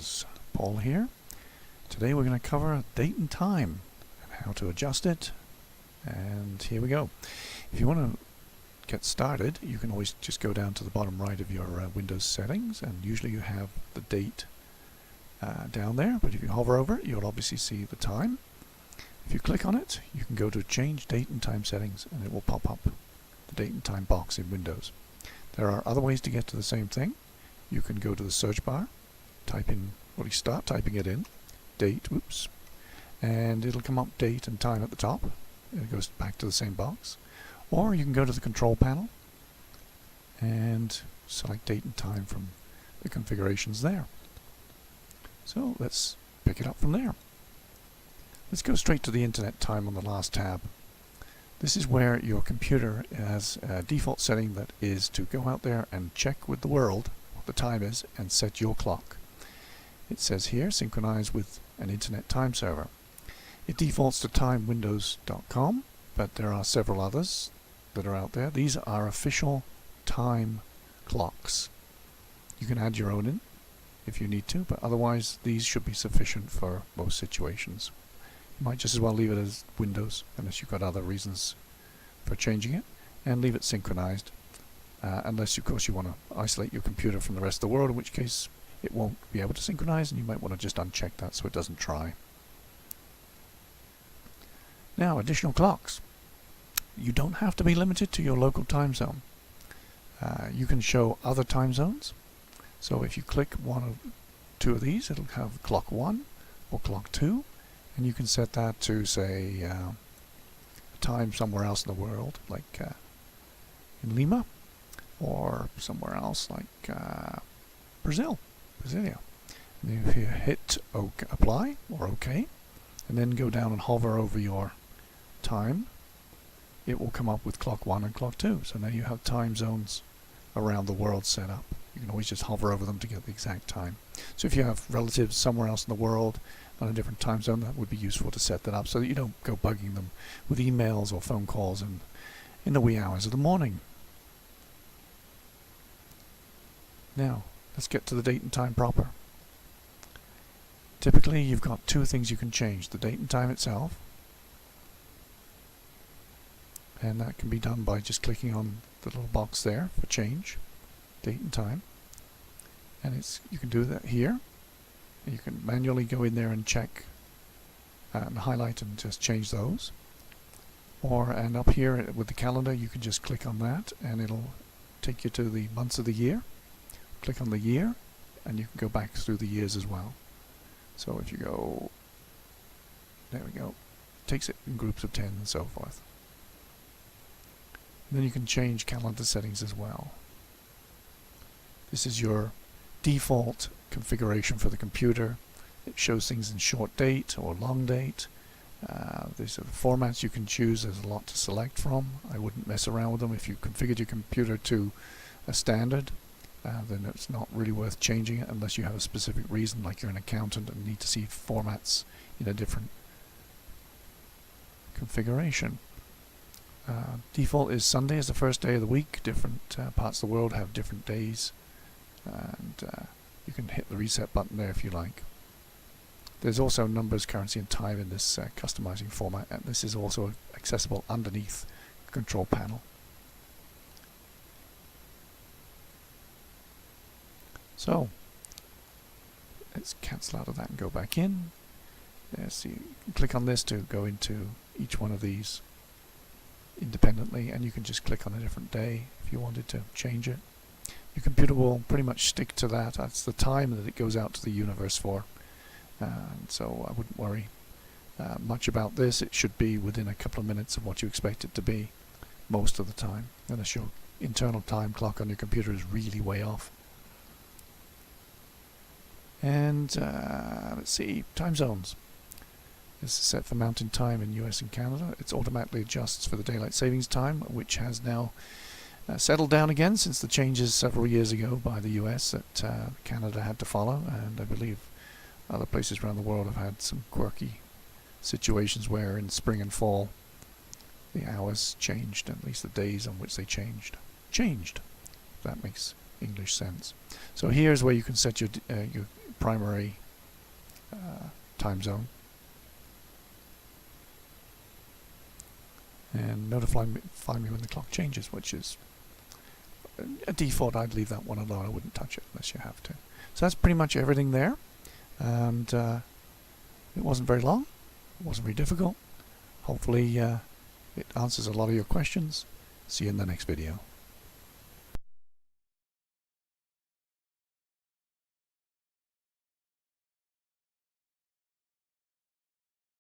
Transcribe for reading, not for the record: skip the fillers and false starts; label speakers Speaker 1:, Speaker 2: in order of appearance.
Speaker 1: Settings. Paul here. Today we're going to cover date and time and how to adjust it. And here we go. If you want to get started, you can always just go down to the bottom right of your Windows settings, and usually you have the date down there, but if you hover over it, you'll obviously see the time. If you click on it, you can go to change date and time settings, and it will pop up the date and time box in Windows. There are other ways to get to the same thing. You can go to the search bar, type in, well, you start typing it in, date, and it'll come up date and time at the top. It goes back to the same box. Or you can go to the control panel and select date and time from the configurations there. So let's pick it up from there. Let's go straight to the internet time on the last tab. This is where your computer has a default setting that is to go out there and check with the world what the time is and set your clock. It says here, synchronize with an internet time server. It defaults to timewindows.com, but there are several others that are out there. These are official time clocks. You can add your own in if you need to, but otherwise these should be sufficient for most situations. You might just as well leave it as Windows unless you've got other reasons for changing it, and leave it synchronized unless of course you want to isolate your computer from the rest of the world, in which case it won't be able to synchronize, and you might want to just uncheck that so it doesn't try. Now, additional clocks. You don't have to be limited to your local time zone. You can show other time zones. So if you click one or two of these, it'll have clock 1 or clock 2, and you can set that to, say, a time somewhere else in the world, like in Lima, or somewhere else like Brasilia. And if you hit OK, apply or OK, and then go down and hover over your time, it will come up with clock 1 and clock 2. So now you have time zones around the world set up. You can always just hover over them to get the exact time. So if you have relatives somewhere else in the world on a different time zone, that would be useful to set that up so that you don't go bugging them with emails or phone calls in the wee hours of the morning. Now, let's get to the date and time proper. Typically, you've got two things you can change: the date and time itself, and that can be done by just clicking on the little box there for change, date and time. And you can do that here. You can manually go in there and check and highlight and just change those. And up here with the calendar, you can just click on that and it'll take you to the months of the year. Click on the year and you can go back through the years as well. So if you go, there we go, takes it in groups of 10 and so forth. And then you can change calendar settings as well. This is your default configuration for the computer. It shows things in short date or long date. These are the formats you can choose. There's a lot to select from. I wouldn't mess around with them. If you configured your computer to a standard, then it's not really worth changing it unless you have a specific reason, like you're an accountant and need to see formats in a different configuration. Default is Sunday is the first day of the week. Different parts of the world have different days, and you can hit the reset button there if you like. There's also numbers, currency and time in this customizing format, and this is also accessible underneath the control panel. So let's cancel out of that and go back in. So you can click on this to go into each one of these independently, and you can just click on a different day if you wanted to change it. Your computer will pretty much stick to that. That's the time that it goes out to the universe for. And so I wouldn't worry much about this. It should be within a couple of minutes of what you expect it to be most of the time, unless your internal time clock on your computer is really way off. And let's see, time zones. This is set for Mountain Time in US and Canada. It automatically adjusts for the daylight savings time, which has now settled down again since the changes several years ago by the US that Canada had to follow, and I believe other places around the world have had some quirky situations where in spring and fall the hours changed, at least the days on which they changed. If that makes English sense. So here's where you can set your primary time zone. And notify me when the clock changes, which is a default. I'd leave that one alone. I wouldn't touch it unless you have to. So that's pretty much everything there. And it wasn't very long. It wasn't very difficult. Hopefully it answers a lot of your questions. See you in the next video.